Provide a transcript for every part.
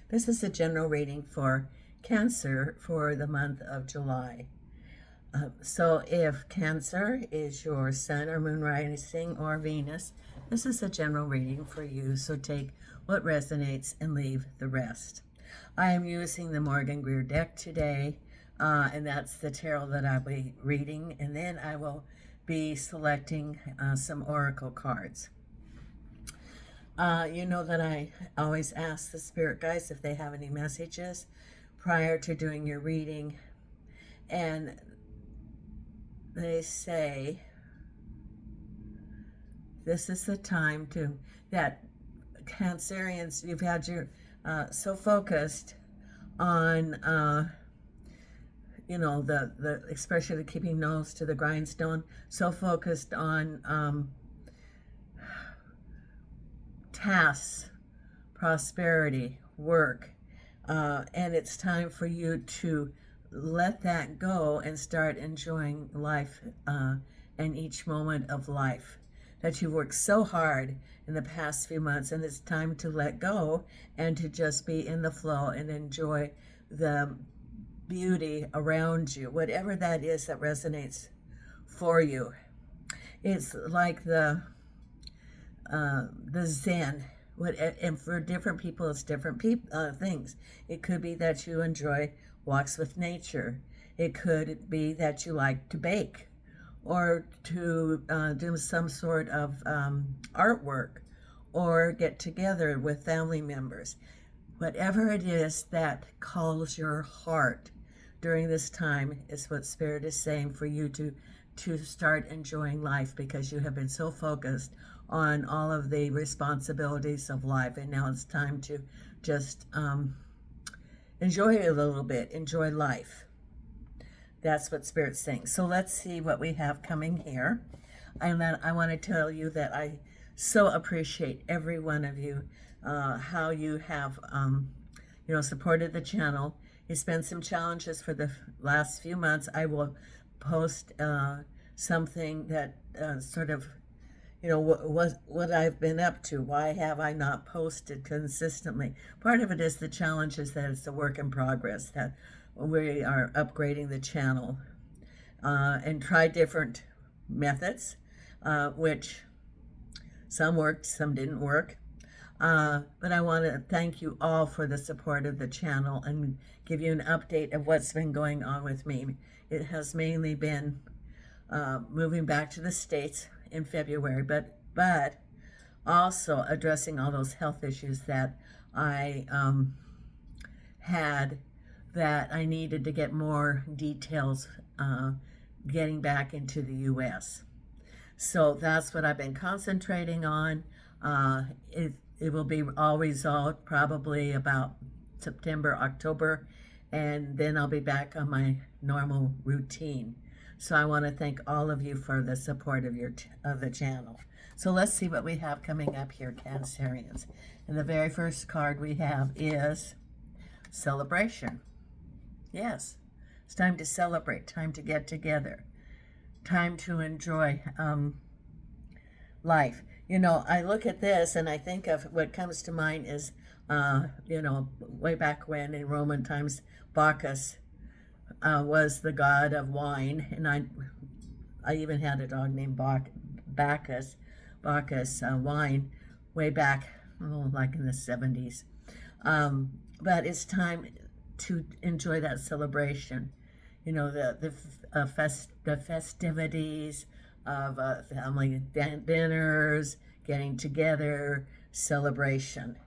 This is a general reading for Cancer for the month of July. So if Cancer is your sun or moon rising or Venus, this is a general reading for you. So take what resonates and leave the rest. I am using the Morgan Greer deck today, and that's the tarot that I'll be reading. And then I will be selecting some oracle cards. You know that I always ask the spirit guides if they have any messages prior to doing your reading. And they say this is the time that Cancerians, you've had your so focused on the especially keeping nose to the grindstone, so focused on tasks, prosperity, work, and it's time for you to let that go and start enjoying life and each moment of life that you've worked so hard in the past few months, and it's time to let go and to just be in the flow and enjoy the beauty around you, whatever that is that resonates for you. It's like the Zen. And for different people, it's different things. It could be that you enjoy walks with nature. It could be that you like to bake or to do some sort of artwork or get together with family members. Whatever it is that calls your heart during this time is what Spirit is saying for you to start enjoying life, because you have been so focused on all of the responsibilities of life, and now it's time to just enjoy it a little bit, enjoy life. That's what Spirit's saying. So let's see what we have coming here. And then I want to tell you that I so appreciate every one of you, how you have supported the channel. It's been some challenges for the last few months. I will post something that sort of what I've been up to. Why have I not posted consistently? Part of it is the challenges that it's a work in progress, that we are upgrading the channel and try different methods, which some worked, some didn't work. But I want to thank you all for the support of the channel and give you an update of what's been going on with me. It has mainly been moving back to the States in February, but also addressing all those health issues that I had, that I needed to get more details getting back into the U.S. So that's what I've been concentrating on. It will be all resolved probably about September, October, and then I'll be back on my normal routine. So I want to thank all of you for the support of the channel. So let's see what we have coming up here, Cancerians. And the very first card we have is celebration. Yes, it's time to celebrate, time to get together, time to enjoy life. I look at this and I think of what comes to mind is, way back when in Roman times, Bacchus was the god of wine, and I even had a dog named Bacchus wine way back, like in the 70s. But it's time to enjoy that celebration. The festivities of family dinners, getting together, celebration.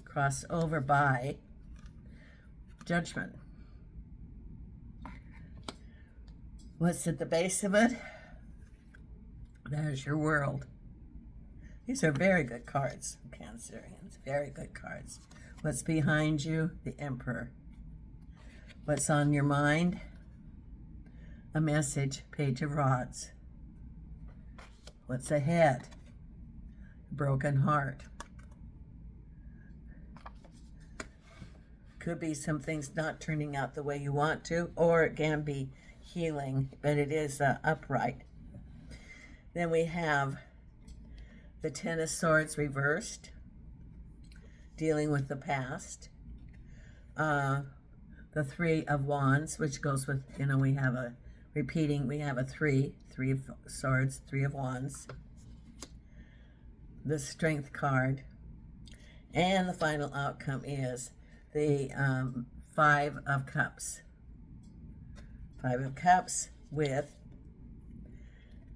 Cross over by Judgment. What's at the base of it? There's your World. These are very good cards, Cancerians. Very good cards. What's behind you? The Emperor. What's on your mind? A message, Page of Rods. What's ahead? Broken Heart. Could be some things not turning out the way you want to, or it can be healing, but it is upright. Then we have the Ten of Swords reversed, dealing with the past. uh, the Three of Wands, which goes with, we have a three of Swords, Three of Wands, the Strength card, and the final outcome is the Five of Cups. Five of Cups with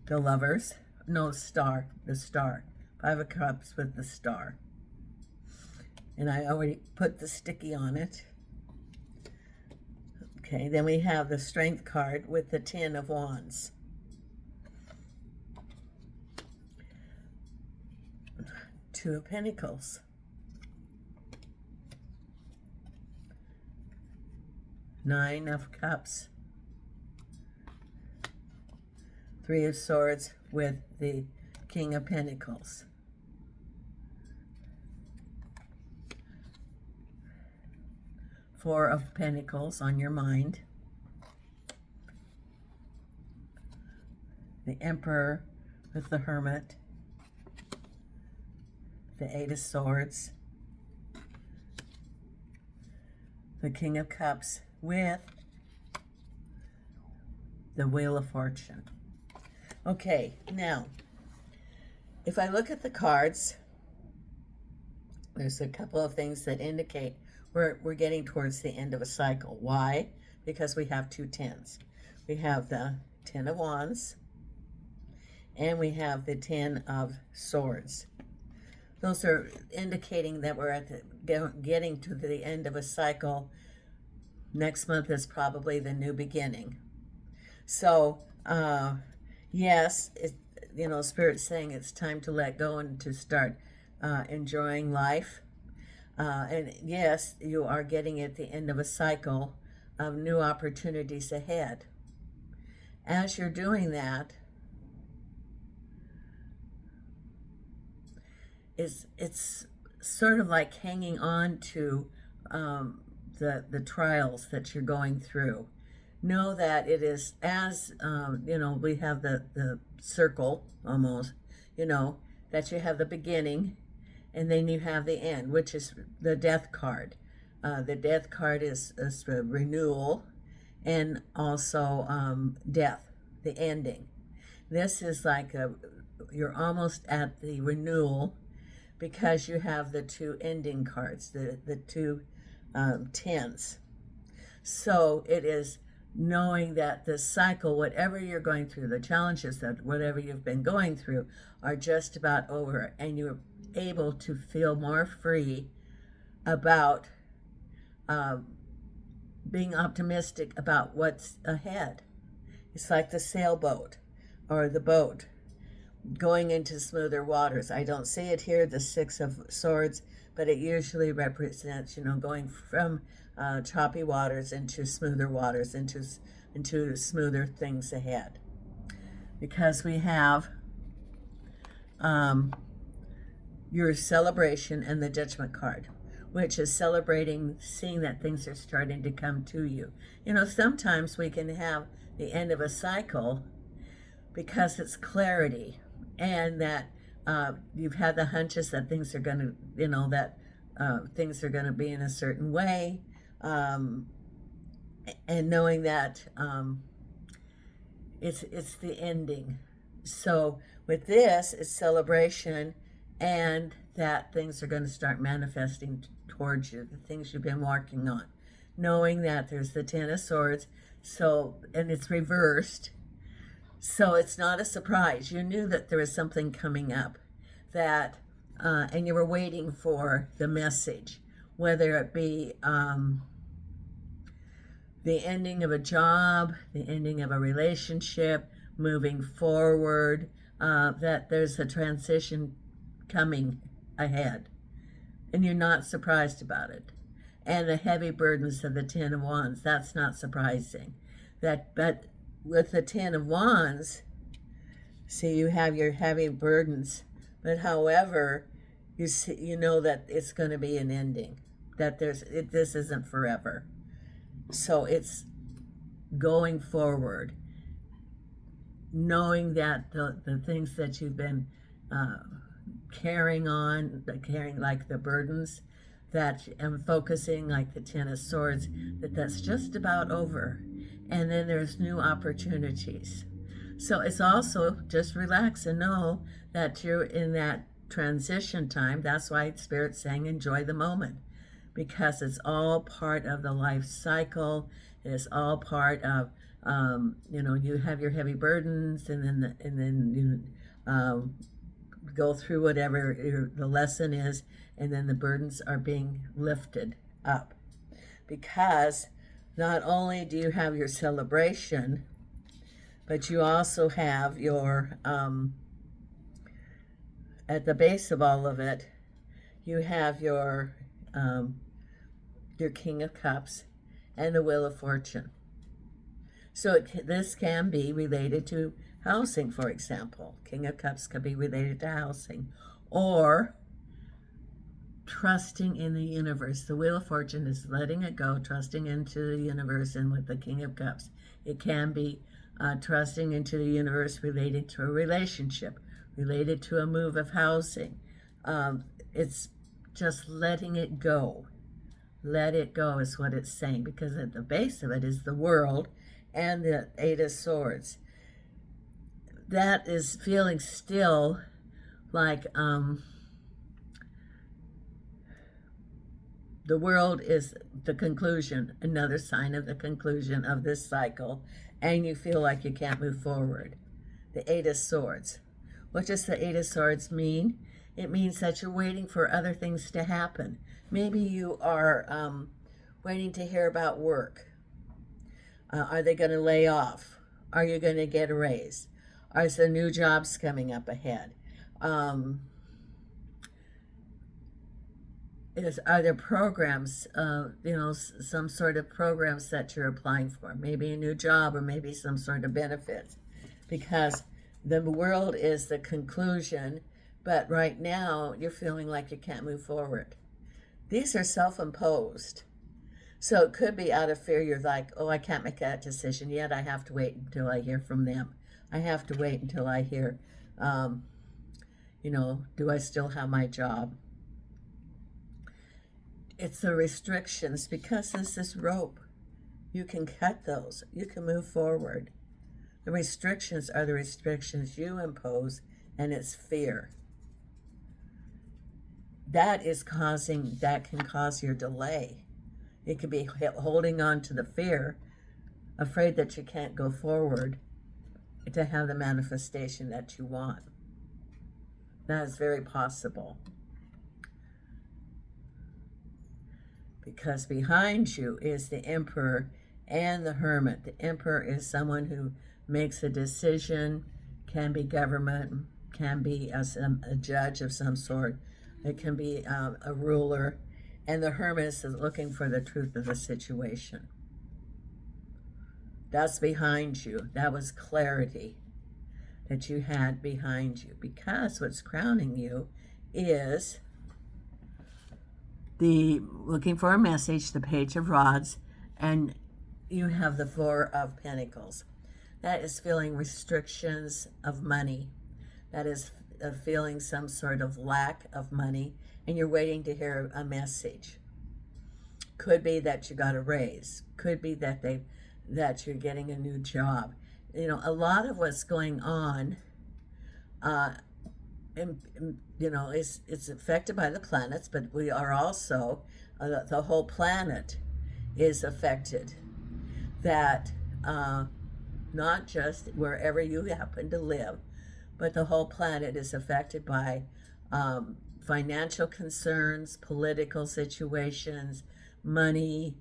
the Lovers, no, the Star. Five of Cups with the Star. And I already put the sticky on it. Okay, then we have the Strength card with the Ten of Wands. Two of Pentacles. Nine of Cups. Three of Swords with the King of Pentacles. Four of Pentacles on your mind. The Emperor with the Hermit. The Eight of Swords. The King of Cups with the Wheel of Fortune. Okay, now, if I look at the cards, there's a couple of things that indicate we're getting towards the end of a cycle. Why? Because we have two tens. We have the Ten of Wands, and we have the Ten of Swords. Those are indicating that we're at getting to the end of a cycle. Next month is probably the new beginning. So, yes, Spirit's saying it's time to let go and to start enjoying life. And yes, you are getting at the end of a cycle of new opportunities ahead. As you're doing that, it's sort of like hanging on to the trials that you're going through. Know that it is as, we have the circle almost, that you have the beginning and then you have the end, which is the Death card. The Death card is a renewal and also death, the ending. This is like you're almost at the renewal because you have the two ending cards, the two tens. So it is knowing that the cycle, whatever you're going through, the challenges that whatever you've been going through are just about over, and you're able to feel more free about being optimistic about what's ahead. It's like the sailboat or the boat going into smoother waters. I don't see it here, the Six of Swords, but it usually represents, going from choppy waters into smoother waters, into smoother things ahead. Because we have your celebration and the Judgment card, which is celebrating, seeing that things are starting to come to you. Sometimes we can have the end of a cycle because it's clarity, and that you've had the hunches that things are going to, things are going to be in a certain way, and knowing that it's the ending. So with this, it's celebration, and that things are going to start manifesting towards you, the things you've been working on. Knowing that there's the Ten of Swords, and it's reversed, so it's not a surprise. You knew that there was something coming up, and you were waiting for the message, whether it be the ending of a job, the ending of a relationship, moving forward, that there's a transition coming ahead, and you're not surprised about it. And the heavy burdens of the Ten of Wands, that's not surprising. But with the Ten of Wands, see, you have your heavy burdens, but however, you know that it's going to be an ending, that this isn't forever. So it's going forward, knowing that the things that you've been carrying like the burdens, that am focusing like the Ten of Swords, that's just about over. And then there's new opportunities. So it's also just relax and know that you're in that transition time. That's why Spirit's saying enjoy the moment, because it's all part of the life cycle. It's all part of, you have your heavy burdens, and then you go through whatever the lesson is, and then the burdens are being lifted up. Because not only do you have your celebration, but you also have your, at the base of all of it, you have your King of Cups and the Wheel of Fortune. So this can be related to housing, for example. King of Cups could be related to housing, or trusting in the universe. The Wheel of Fortune is letting it go, trusting into the universe, and with the King of Cups, it can be trusting into the universe related to a relationship, related to a move of housing. It's just letting it go. Let it go is what it's saying, because at the base of it is the World and the Eight of Swords. That is feeling still like the World is the conclusion, another sign of the conclusion of this cycle, and you feel like you can't move forward. The Eight of Swords. What does the Eight of Swords mean? It means that you're waiting for other things to happen. Maybe you are waiting to hear about work. Are they going to lay off? Are you going to get a raise? Are there new jobs coming up ahead? Are there programs, some sort of programs that you're applying for? Maybe a new job, or maybe some sort of benefits. Because the World is the conclusion, but right now you're feeling like you can't move forward. These are self-imposed. So it could be out of fear. You're like, oh, I can't make that decision yet. I have to wait until I hear from them. I have to wait until I hear, do I still have my job? It's the restrictions, because there's this rope. You can cut those. You can move forward. The restrictions are the restrictions you impose, and it's fear. That can cause your delay. It could be holding on to the fear, afraid that you can't go forward to have the manifestation that you want. That is very possible. Because behind you is the Emperor and the Hermit. The Emperor is someone who makes a decision, can be government, can be a judge of some sort. It can be a ruler. And the Hermit is looking for the truth of the situation. That's behind you. That was clarity that you had behind you. Because what's crowning you is the looking for a message, the Page of Rods, and you have the Four of Pentacles. That is feeling restrictions of money. That is feeling some sort of lack of money, and you're waiting to hear a message. Could be that you got a raise. Could be that you're getting a new job. A lot of what's going on, it's affected by the planets, but we are also, the whole planet is affected. That not just wherever you happen to live, but the whole planet is affected by financial concerns, political situations, money.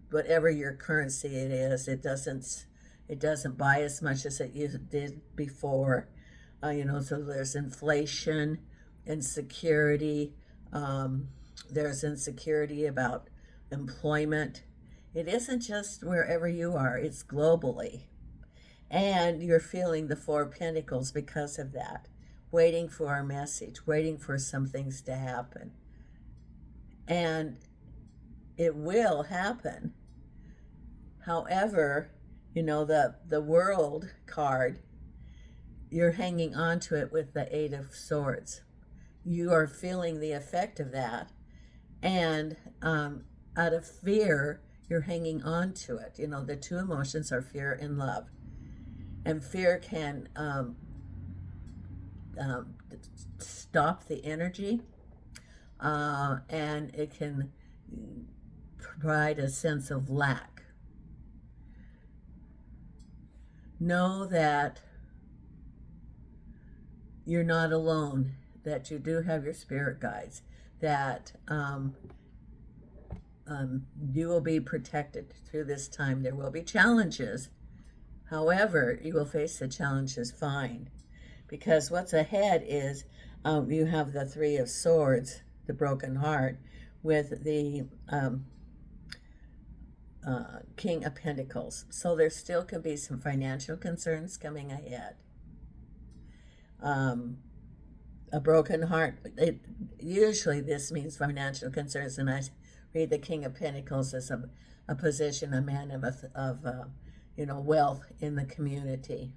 Whatever your currency it is, it doesn't buy as much as it did before. So there's inflation, insecurity. There's insecurity about employment. It isn't just wherever you are, it's globally. And you're feeling the Four of Pentacles because of that. Waiting for a message, waiting for some things to happen. And it will happen. However, the World card, you're hanging on to it with the Eight of Swords. You are feeling the effect of that, and out of fear, you're hanging on to it. You know, the two emotions are fear and love, and fear can stop the energy, and it can provide a sense of lack. Know that you're not alone, that you do have your spirit guides, that you will be protected through this time. There will be challenges. However, you will face the challenges fine, because what's ahead is you have the Three of Swords, the broken heart, with the King of Pentacles. So there still could be some financial concerns coming ahead. A broken heart, usually this means financial concerns, and I read the King of Pentacles as a position, a man of wealth in the community.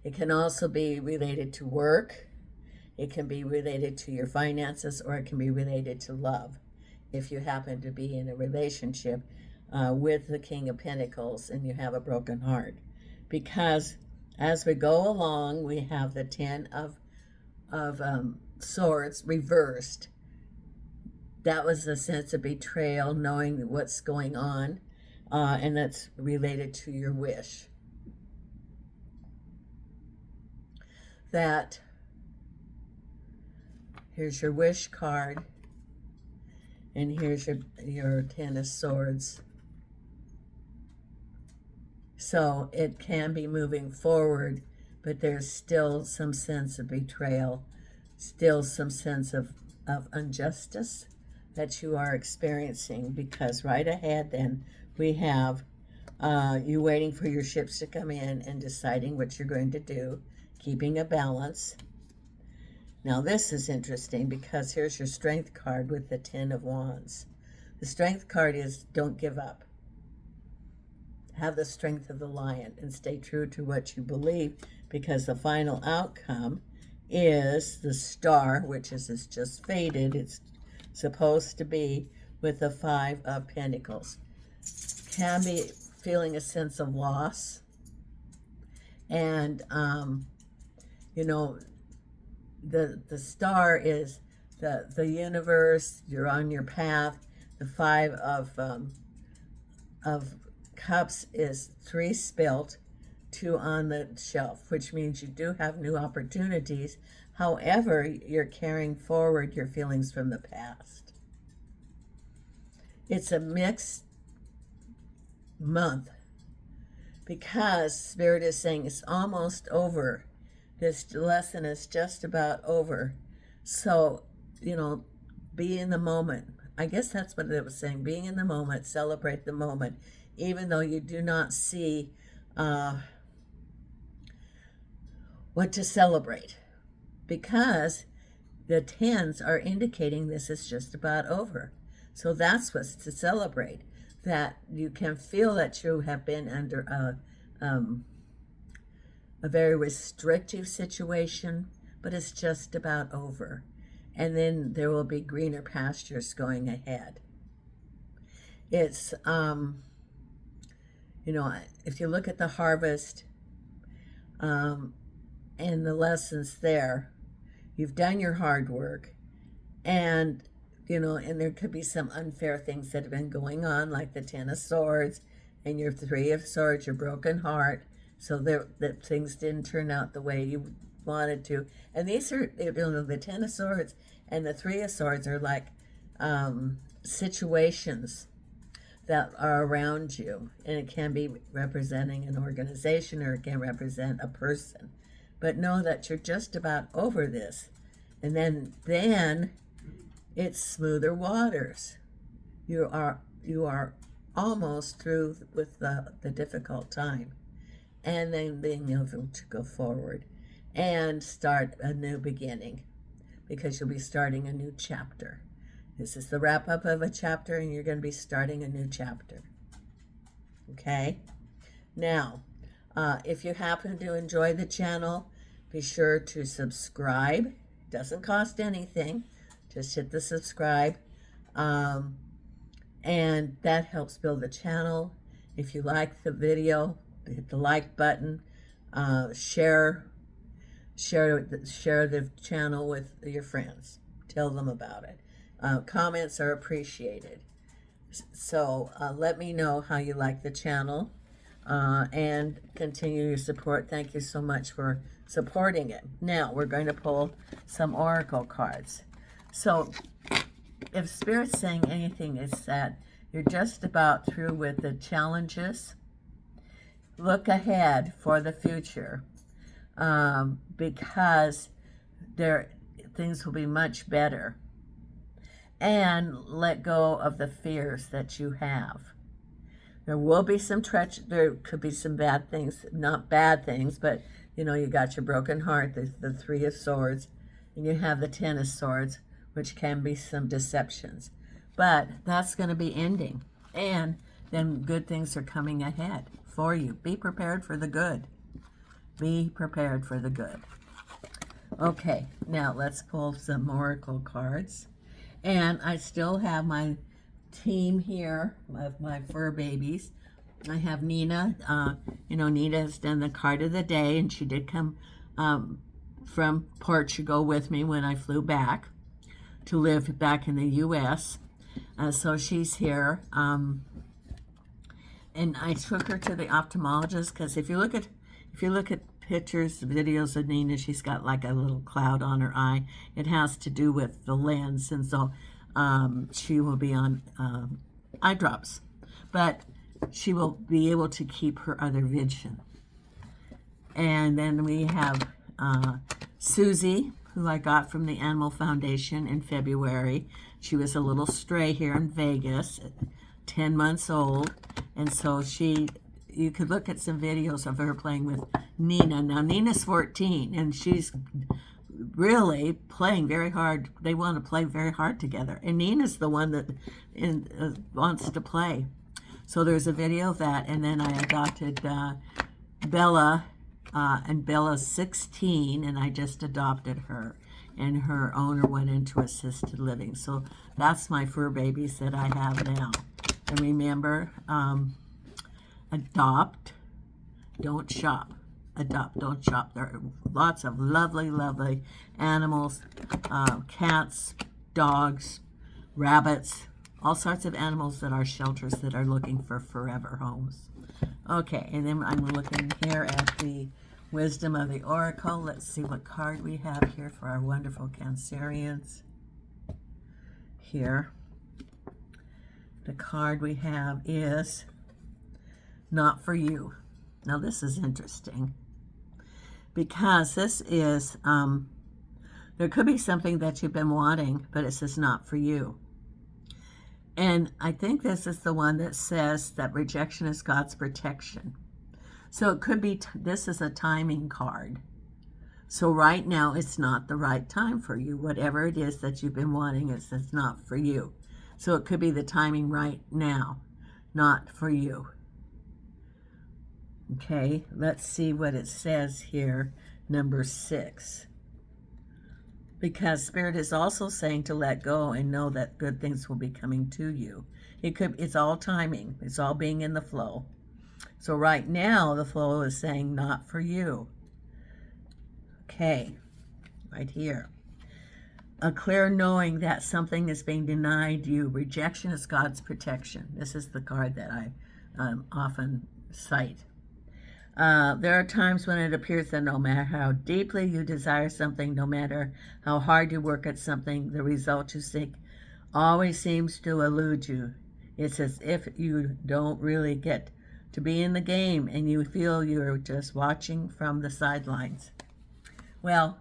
It can also be related to work. It can be related to your finances, or it can be related to love, if you happen to be in a relationship with the King of Pentacles and you have a broken heart. Because as we go along, we have the Ten of Swords reversed. That was a sense of betrayal, knowing what's going on, and that's related to your wish. That here's your wish card, and here's your Ten of Swords. So it can be moving forward, but there's still some sense of betrayal, still some sense of injustice that you are experiencing, because right ahead then we have you waiting for your ships to come in and deciding what you're going to do, keeping a balance. Now this is interesting, because here's your Strength card with the Ten of Wands. The Strength card is don't give up. Have the strength of the lion and stay true to what you believe, because the final outcome is the Star, which is just faded. It's supposed to be with the Five of Pentacles. Can be feeling a sense of loss, and the Star is the universe. You're on your path. The Five of Cups is 3 spilt, 2 on the shelf, which means you do have new opportunities. However, you're carrying forward your feelings from the past. It's a mixed month, because Spirit is saying it's almost over. This lesson is just about over. So, be in the moment. I guess that's what it was saying. Being in the moment, celebrate the moment, even though you do not see what to celebrate, because the tens are indicating this is just about over. So that's what's to celebrate, that you can feel that you have been under a very restrictive situation, but it's just about over. And then there will be greener pastures going ahead. It's if you look at the harvest and the lessons there, you've done your hard work, and and there could be some unfair things that have been going on, like the Ten of Swords and your Three of Swords, your broken heart, so that things didn't turn out the way you wanted to. And these are, the Ten of Swords and the Three of Swords are like situations that are around you, and it can be representing an organization, or it can represent a person. But know that you're just about over this, and then it's smoother waters. You are almost through with the difficult time, and then being able to go forward and start a new beginning, because you'll be starting a new chapter. This is the wrap-up of a chapter, and you're going to be starting a new chapter. Okay? Now, if you happen to enjoy the channel, Be sure to subscribe. Doesn't cost anything. Just hit the subscribe. Um, and that helps build the channel. If you like the video, hit the like button. Share the channel with your friends. Tell them about it. Comments are appreciated. So let me know how you like the channel, and continue your support. Thank you so much for supporting it. Now we're going to pull some oracle cards. So if Spirit's saying anything, it's that you're just about through with the challenges. Look ahead for the future, because things will be much better. And let go of the fears that you have. There will be some there could be some bad things, not bad things, but you know, you got your broken heart, the Three of Swords, and you have the Ten of Swords, which can be some deceptions. But that's going to be ending. And then good things are coming ahead for you. Be prepared for the good. Be prepared for the good. Okay, now let's pull some oracle cards. And I still have my team here of my fur babies. I have Nina. Nina has done the card of the day, and she did come from Portugal with me when I flew back to live back in the U.S. So she's here. And I took her to the ophthalmologist because if you look at pictures, videos of Nina, she's got like a little cloud on her eye. It has to do with the lens, and so she will be on eye drops, but she will be able to keep her other vision. And then we have Susie, who I got from the Animal Foundation in February. She was a little stray here in Vegas, 10 months old, and so you could look at some videos of her playing with Nina. Now, Nina's 14, and she's really playing very hard. They want to play very hard together. And Nina's the one that wants to play. So there's a video of that. And then I adopted Bella, and Bella's 16, and I just adopted her. And her owner went into assisted living. So that's my fur babies that I have now. And remember, adopt, don't shop. Adopt, don't shop. There are lots of lovely, lovely animals, cats, dogs, rabbits, all sorts of animals that are shelters that are looking for forever homes. Okay, and then I'm looking here at the Wisdom of the Oracle. Let's see what card we have here for our wonderful Cancerians. Here, the card we have is Not For You. Now this is interesting, because this is, there could be something that you've been wanting, but it says not for you. And I think this is the one that says that rejection is God's protection. So it could be, this is a timing card. So right now, it's not the right time for you. Whatever it is that you've been wanting, it says not for you. So it could be the timing right now, not for you. Okay, let's see what it says here, number 6. Because Spirit is also saying to let go and know that good things will be coming to you. It's all timing. It's all being in the flow. So right now, the flow is saying not for you. Okay, right here. A clear knowing that something is being denied you. Rejection is God's protection. This is the card that I often cite. There are times when it appears that no matter how deeply you desire something, no matter how hard you work at something, the result you seek always seems to elude you. It's as if you don't really get to be in the game and you feel you're just watching from the sidelines. Well,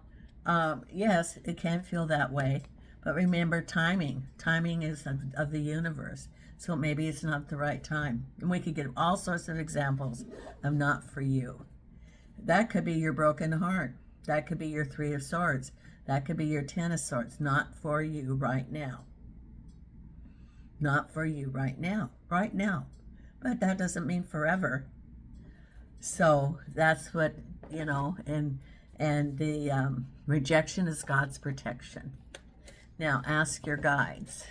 yes, it can feel that way, but remember timing. Timing is of the universe. So maybe it's not the right time. And we could get all sorts of examples of not for you. That could be your broken heart. That could be your Three of Swords. That could be your Ten of Swords. Not for you right now. Not for you right now. Right now. But that doesn't mean forever. So that's what, and And the rejection is God's protection. Now ask your guides.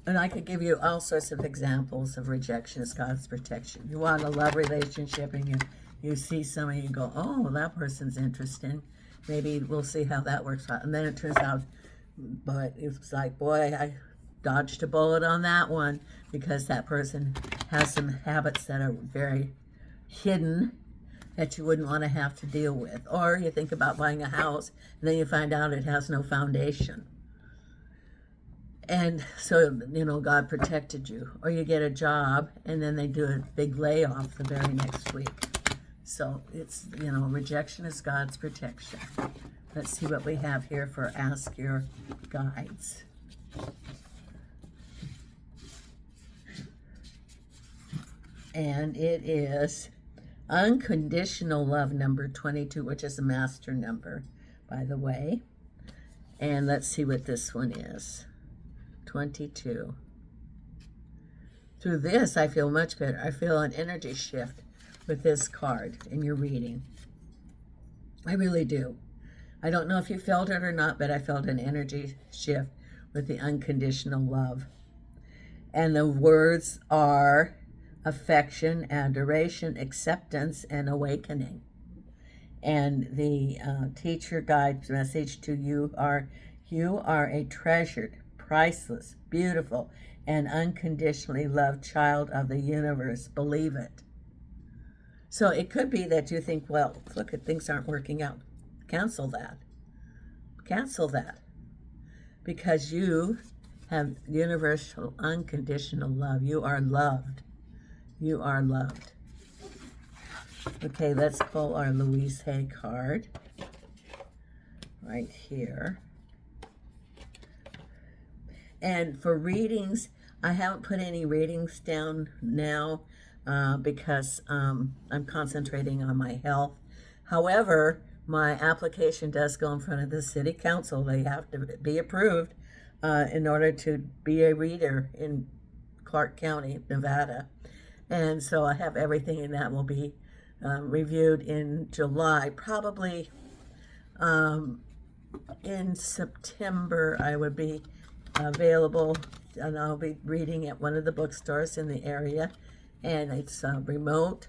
And I could give you all sorts of examples of rejection as God's protection. You want a love relationship and you see somebody, you go, oh, that person's interesting. Maybe we'll see how that works out. And then it turns out, but it's like, boy, I dodged a bullet on that one, because that person has some habits that are very hidden that you wouldn't want to have to deal with. Or you think about buying a house and then you find out it has no foundation. And so, you know, God protected you. Or you get a job and then they do a big layoff the very next week. So it's, you know, rejection is God's protection. Let's see what we have here for Ask Your Guides. And it is unconditional love number 22, which is a master number, by the way. And let's see what this one is. 22. Through this, I feel much better. I feel an energy shift with this card in your reading. I really do. I don't know if you felt it or not, but I felt an energy shift with the unconditional love. And the words are affection, adoration, acceptance, and awakening. And the teacher guide message to you are a treasured, priceless, beautiful, and unconditionally loved child of the universe. Believe it. So it could be that you think, well, look, things aren't working out. Cancel that. Cancel that. Because you have universal, unconditional love. You are loved. You are loved. Okay, let's pull our Louise Hay card right here. And for readings, I haven't put any readings down now because I'm concentrating on my health. However, my application does go in front of the city council. They have to be approved in order to be a reader in Clark County, Nevada. And so I have everything, and that will be reviewed in July. Probably in September I would be available, and I'll be reading at one of the bookstores in the area. And it's remote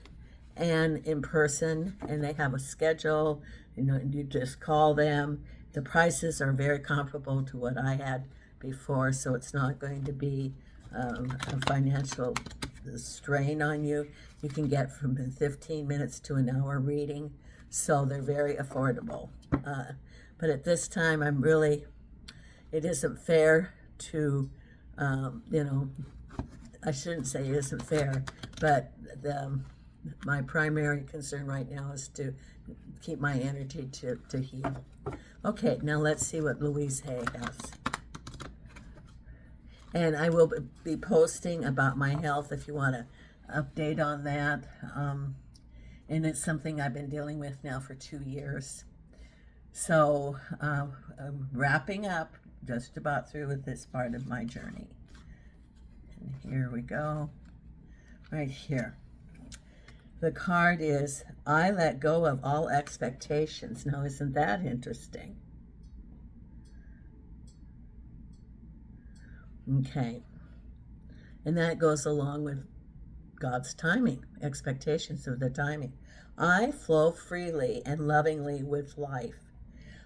and in person, and they have a schedule. You know, you just call them. The prices are very comparable to what I had before, so it's not going to be a financial strain on you. You can get from 15 minutes to an hour reading, so they're very affordable. But at this time, it isn't fair to, you know, I shouldn't say it isn't fair, but my primary concern right now is to keep my energy to heal. Okay, now let's see what Louise Hay has. And I will be posting about my health if you want to update on that. And it's something I've been dealing with now for 2 years. So I'm wrapping up, just about through with this part of my journey. And here we go, right here. The card is, I let go of all expectations. Now, isn't that interesting? Okay. And that goes along with God's timing, expectations of the timing. I flow freely and lovingly with life.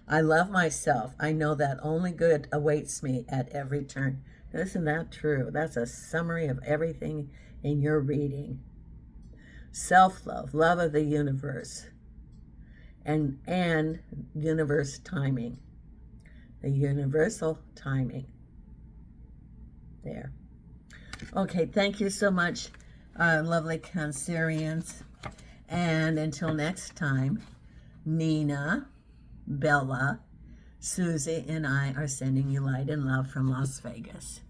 I love myself. I know that only good awaits me at every turn. Isn't that true? That's a summary of everything in your reading. Self-love, love of the universe, and universe timing. The universal timing. There. Okay, thank you so much, lovely Cancerians. And until next time, Nina, Bella, Susie, and I are sending you light and love from Las Vegas.